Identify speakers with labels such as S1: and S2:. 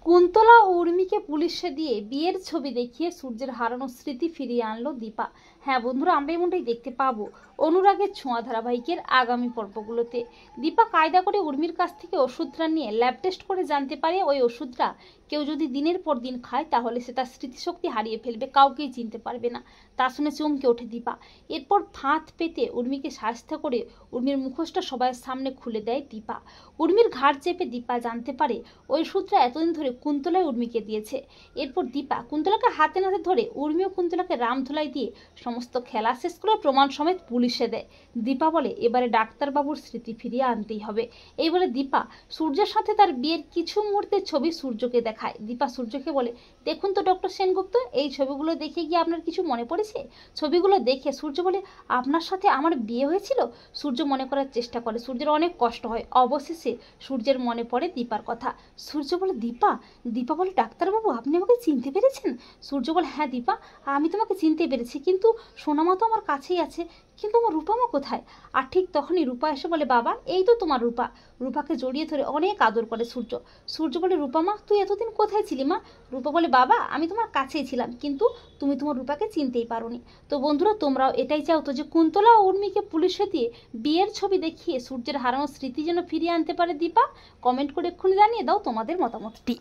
S1: কুন্তলা ও উর্মিকে পুলিশে দিয়ে বিয়ের ছবি দেখিয়ে সূর্যের হারানো স্মৃতি ফিরিয়ে আনলো দীপা। হ্যাঁ বন্ধুরা, আমরা এমনটাই দেখতে পাবো অনুরাগের ছোঁয়া ধারাবাহিকের আগামী পর্বগুলোতে। দীপা কায়দা করে উর্মির কাছ থেকে ওষুধটা নিয়ে ল্যাব টেস্ট করে জানতে পারে ওই ওষুধটা কেউ যদি দিনের পর দিন খায় তাহলে সে তার স্মৃতিশক্তি হারিয়ে ফেলবে, কাউকেই চিনতে পারবে না। তা শুনে চমকে ওঠে দীপা। এরপর ফাঁদ পেতে উর্মিকে সাহায্য করে উর্মির মুখোশটা সবার সামনে খুলে দেয় দীপা। উর্মির ঘাড় চেপে দীপা জানতে পারে ওই সূত্র এতদিন ধরে কুন্তলাই উর্মিকে দিয়েছে। এরপর দীপা কুন্তলাকে হাতে নাতে ধরে উর্মি ও কুন্তলাকে রামধুলাই দিয়ে সমস্ত খেলা শেষ করে প্রমাণ সমেত পুলিশে দেয়। দীপা বলে এবারে ডাক্তারবাবুর স্মৃতি ফিরিয়ে আনতেই হবে। এই বলে দীপা সূর্যের সাথে তার বিয়ের কিছু মুহূর্তের ছবি সূর্যকে দেখায়। দীপা সূর্যকে বলে, দেখুন তো ডক্টর সেনগুপ্ত, এই ছবিগুলো দেখে গিয়ে আপনার কিছু মনে পড়েছে? ছবিগুলো দেখে সূর্য বলে, আপনার সাথে আমার বিয়ে হয়েছিল? সূর্য মনে করার চেষ্টা করে, সূর্যের অনেক কষ্ট হয়। অবশেষে সূর্যের মনে পড়ে দীপার কথা। সূর্য বলে, দীপা? দীপা বলে, ডাক্তারবাবু আপনি আমাকে চিনতে পেরেছেন? সূর্য বলে, হ্যাঁ দীপা, আমি তোমাকে চিনতে পেরেছি, কিন্তু সোনামা তো আমার কাছেই আছে, কিন্তু আমার রূপামা কোথায়? আর ঠিক তখনই রূপা এসে বলে, বাবা এই তো তোমার রূপা। রূপাকে জড়িয়ে ধরে অনেক আদর করে সূর্য। সূর্য বলে, রূপামা তুই এতদিন কোথায় ছিলি মা? রূপা বলে, বাবা আমি তোমার কাছেই ছিলাম, কিন্তু তুমি তোমার রূপাকে চিনতেই পারোনি। তো বন্ধুরা, তোমরাও এটাই চাও তো যে কুন্তলা ও উর্মিকে পুলিশে দিয়ে বিয়ের ছবি দেখিয়ে সূর্যের হারানো স্মৃতি যেন ফিরিয়ে আনতে পারে দীপা? কমেন্ট করে এক্ষুনি জানিয়ে দাও তোমাদের মতামতটি।